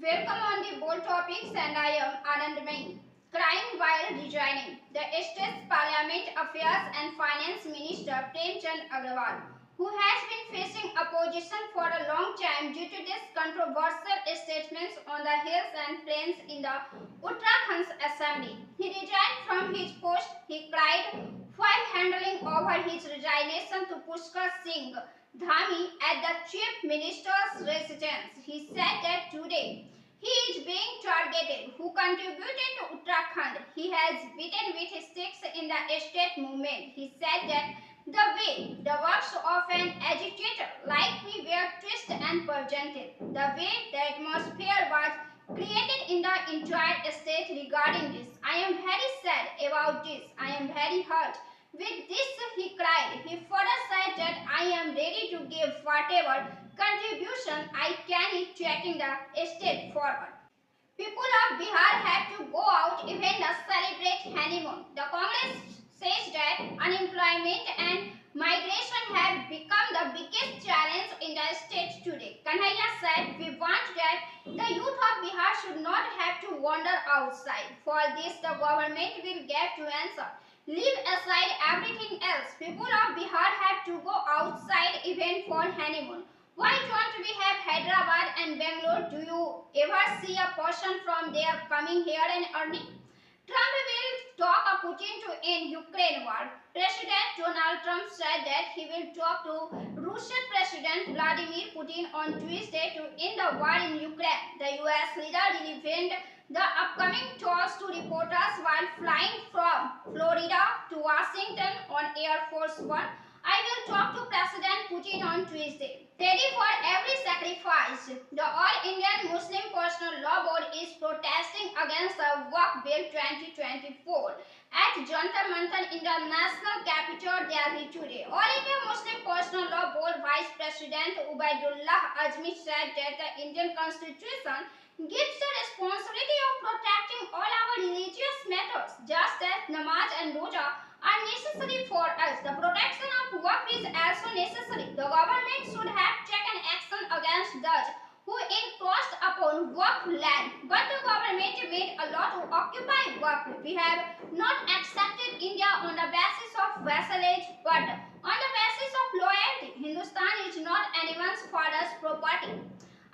Welcome on the bold topics and I am Anand Main. Crying while resigning. The State's Parliament Affairs and Finance Minister Prem Chand Agarwal, who has been facing opposition for a long time due to his controversial statements on the hills and plains in the Uttarakhand Assembly. He resigned from his post, he cried while handing over his resignation to Pushkar Singh Dhami at the Chief Minister's residence. He said that today he is being targeted, who contributed to Uttarakhand. He has beaten with sticks in the state movement. He said that the way the works of an agitator like me were twisted and presented, the way the atmosphere was created in the entire state regarding this. I am very sad about this. I am very hurt. With this, he cried. He further said that I am ready to give whatever contribution I can in taking the state forward. People of Bihar have to go out even to celebrate honeymoon. The Congress says that unemployment and migration have become the biggest challenge in the state today. Kanhaiya said, we want that the youth of Bihar should not have to wander outside. For this, the government will get to answer. Leave aside everything else. People of Bihar have to go outside even for honeymoon. Why don't we have Hyderabad and Bangalore? Do you ever see a person from there coming here and earning? Trump will talk to Putin to end Ukraine war. President Donald Trump said that he will talk to Russian President Vladimir Putin on Tuesday to end the war in Ukraine. The US leader revealed the upcoming talks to reporters while flying from Florida to Washington on Air Force One. I will talk to President Putin on Tuesday. Ready for every sacrifice. The All Indian Muslim Personal Law Board is protesting against the Waqf Bill 2024 at Jantar Mantar in the national capital Delhi today. All India Muslim Personal Law Board Vice President Ubaidullah Azmi said that the Indian Constitution gives the responsibility of protecting all our religious matters, just as namaz and roja are necessary for us. The protection of Waqf is also necessary. The government should have taken action against those who encroached upon Waqf land, but the government made a law to occupy Waqf. We have not accepted India on the basis of vassalage, but on the basis of loyalty. Hindustan is not anyone's father's property.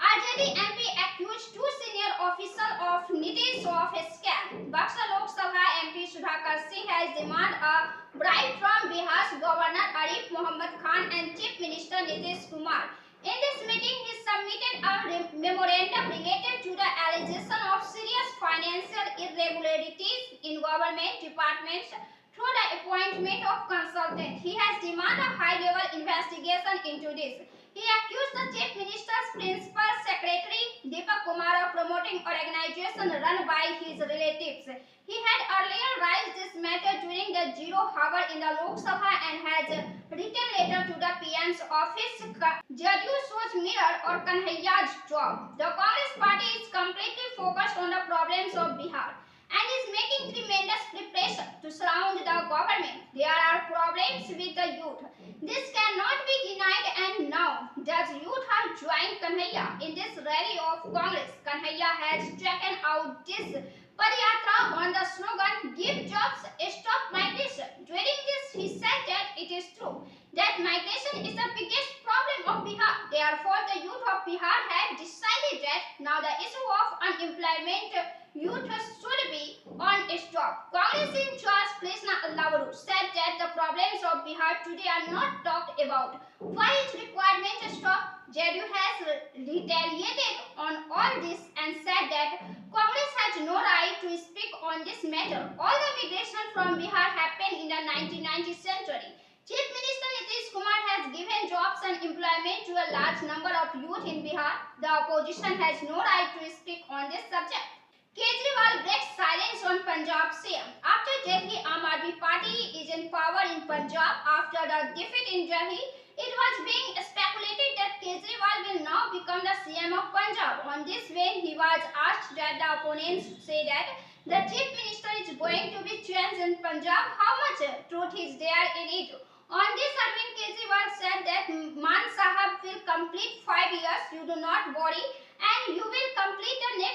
RJD MP accused two senior officials of Nitish of a scam. Buxar Lok Sabha MP Sudhakar Singh has demanded a bribe from Bihar's Governor Arif Mohammad Khan and Chief Minister Nitish Kumar. In this meeting, he submitted a memorandum related to the allegation of serious financial irregularities in government departments through the appointment of consultants. He has demanded a high-level investigation into this. He accused the Chief Minister's Principal Secretary Deepak Kumar of promoting organization run by his relatives. He had earlier raised this matter during the zero hour in the Lok Sabha and has written letter to the PM's office. Jadyu shows mirror or Kanhaiya's job. The Congress party is completely focused on the problems of Bihar and is making tremendous preparation to surround the government. There are problems with the youth. This cannot be denied, and now does youth have joined Kanhaiya in this rally of Congress. Kanhaiya has taken out this Padayatra on the slogan "Give jobs, stop migration." During this, he said that it is true that migration is the biggest problem of Bihar. Therefore, the youth of Bihar have decided that now the issue of unemployment youth should be on stop. Congress in charge Krishna Allavaru said that the problems of Bihar today are not talked about. Why is requirement to stop? JDU has retaliated on all this and said that Congress has no right to speak on this matter. All the migration from Bihar happened in the 1990th century. Chief Minister Nitish Kumar has given jobs and employment to a large number of youth in Bihar. The opposition has no right to speak on this subject. Kejriwal breaks silence on Punjab CM. After Delhi, Aam Aadmi Party is in power in Punjab after the defeat in Delhi. It was being speculated that Kejriwal will now become the CM of Punjab. On this when he was asked that the opponents say that the Chief Minister is going to be changed in Punjab, how much truth is there in it? On this, Arvind Kejriwal said that Man Sahab will complete 5 years, you do not worry, and you will complete the next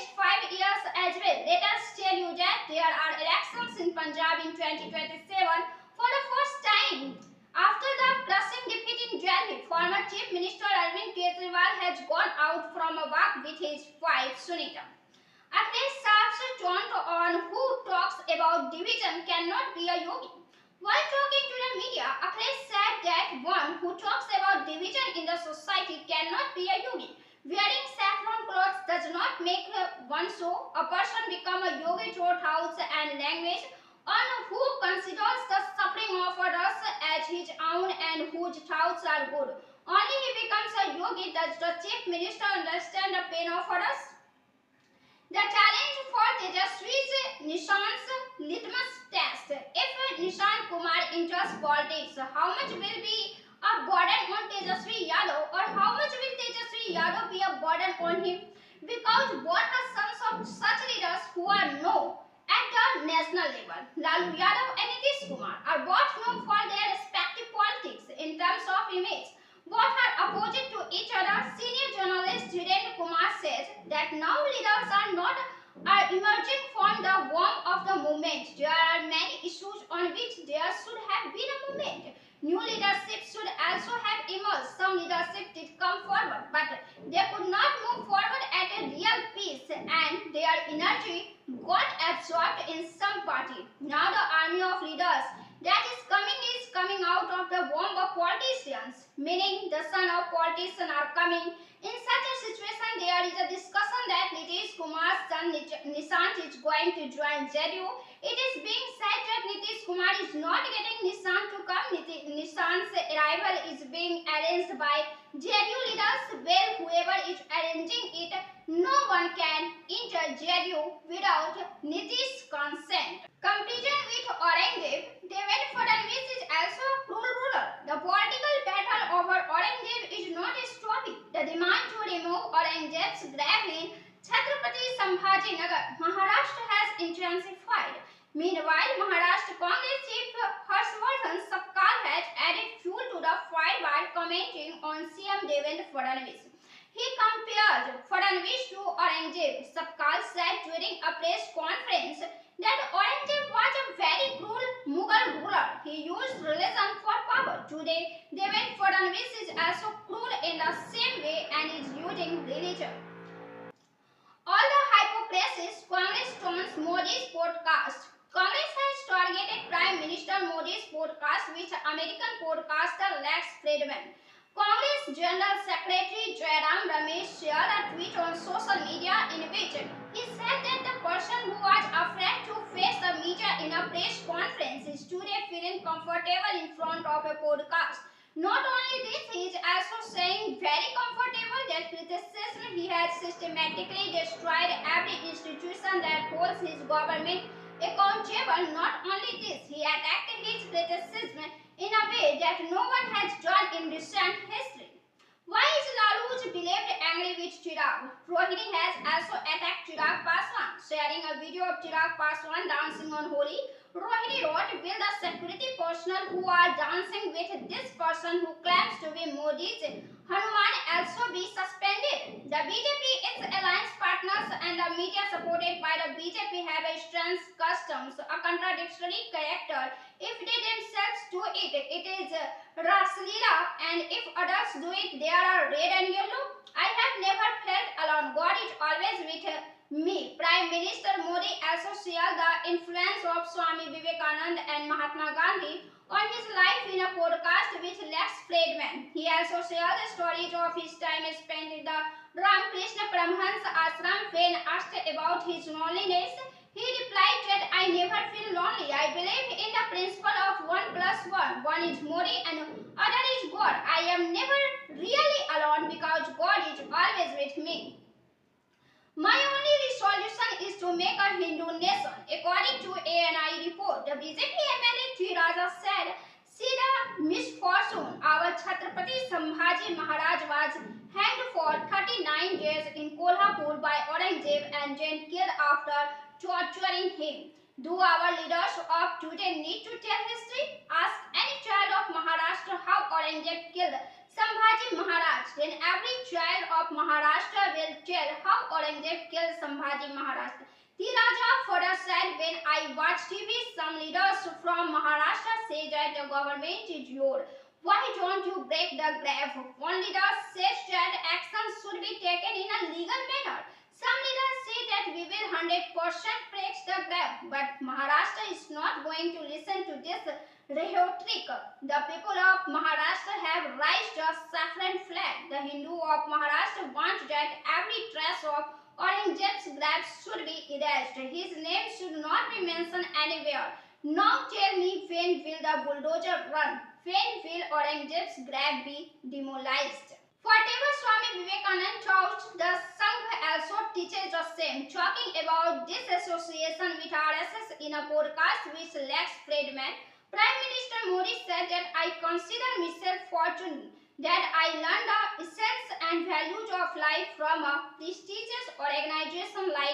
there are elections in Punjab in 2027 for the first time. After the crushing defeat in Delhi, former Chief Minister Arvind Kejriwal has gone out from a walk with his wife Sunita. Akhilesh Saab's taunt on who talks about division cannot be a yogi. While talking to the media, Akhilesh said that one who talks about division in the society cannot be a yogi. Wearing saffron clothes does not make one so. A person become a yogi through thoughts and language on who considers the suffering of others as his own and whose thoughts are good. Only he becomes a yogi does the Chief Minister understand the pain of others. The challenge for Tejaswi's Nishant's litmus test. If Nishant Kumar enters politics, how much will be a burden on Tejaswi Yadav, or how much will Tejaswi Yadav be a burden on him? Because both are sons of such leaders who are known at the national level. Lalu Yadav and Nitish Kumar are both known for their respective politics in terms of image. Both are opposite to each other. Senior journalist Dhirendra Kumar says that now leaders are emerging from the womb of the movement. There are many issues on which there should have been a movement. New leadership should also have emerged. Some leadership did come forward, but they could not move forward at a real pace, and their energy got absorbed in some party. Now the army of leaders that is coming out of the womb of politicians, meaning the son of politicians are coming. In such a situation, there is a discussion that Nitish Kumar's son Nishant is going to join JDU. It is being said that Nitish Kumar is not getting Nishant to come. Nishant's arrival is being arranged by JDU leaders. Well, whoever is arranging it, no one can enter JDU without Nitish's consent. Comparison with Aurangzeb, Devendra Fadnavis is also a cruel ruler. The political battle over Aurangzeb is not stopping. The demand to remove Aurangzeb's grave in Chhatrapati Sambhajinagar, Maharashtra has intensified. Meanwhile, Maharashtra Congress Chief Harshvardhan Sapkal has added fuel to the fire by commenting on CM Devendra Fadnavis. He compared Fadnavis to Aurangzeb. Sapkal said during a press conference that Aurangzeb was a very cruel Mughal ruler. He used religion for power. Today, Devendra Fadnavis is also cruel in the same way and is using religion. All the hypocrisies, Congress turns Modi's podcast. Congress has targeted Prime Minister Modi's podcast with American podcaster Lex Fridman. Congress General Secretary Jairam Ramesh shared a tweet on social media in which he said that the person who was afraid to face the media in a press conference is today feeling comfortable in front of a podcast. Not only this, he is also saying very comfortable that criticism he has systematically destroyed every institution that holds his government accountable. Not only this, he attacked his criticism in a way that no one has done in recent history. Why is Lalu's beloved angry with Chirag? Rohini has also attacked Chirag Paswan. Sharing a video of Chirag Paswan dancing on Holi, Rohini wrote, will the security personnel who are dancing with this person who claims to be Modi's Hanuman also be suspended? The BJP, its alliance partners and the media supported by the BJP have a strange customs, a contradictory character. If they themselves do it, it is Raslila, and if others do it, they are red and yellow. I have never felt alone. God is always with me. Prime Minister Modi also shared the influence of Swami Vivekananda and Mahatma Gandhi on his life in a podcast with Lex Fridman. He also shared the stories of his time spent in the Ramakrishna Paramhansa ashram. When asked about his loneliness, he replied that I never feel lonely. I believe in the principle of 1 plus 1. One is Modi and other is God. I am never really alone because God is always with me. My only resolution is to make a Hindu nation. According to ANI report, the BJP MLA T. Raja said, see the misfortune. Our Chhatrapati Sambhaji Maharaj was hanged for 39 days in Kolhapur by Aurangzeb and then killed after torturing him. Do our leaders of today need to tell history? Ask any child of Maharashtra how Aurangzeb killed Sambhaji Maharaj. Then every child of Maharashtra will tell how Aurangzeb killed Sambhaji Maharaj. The Raja further said, when I watch TV, some leaders from Maharashtra say that the government is your. Why don't you break the grave? One leader says that action should be taken in a legal manner. Some leaders say that we will 100% break the grave, but Maharashtra is not going to listen to this rhetoric. The people of Maharashtra have raised a saffron flag. The Hindu of Maharashtra want that every trace of Aurangzeb's grave should be erased. His name should not be mentioned anywhere. Now tell me, when will the bulldozer run? When will Aurangzeb's grave be demolished? Whatever Swami Vivekananda taught, the Sangha also teaches the same. Talking about this association with RSS in a podcast with Lex Fridman, Prime Minister Modi said that I consider myself fortunate that I learned the essence and values of life from a prestigious organization like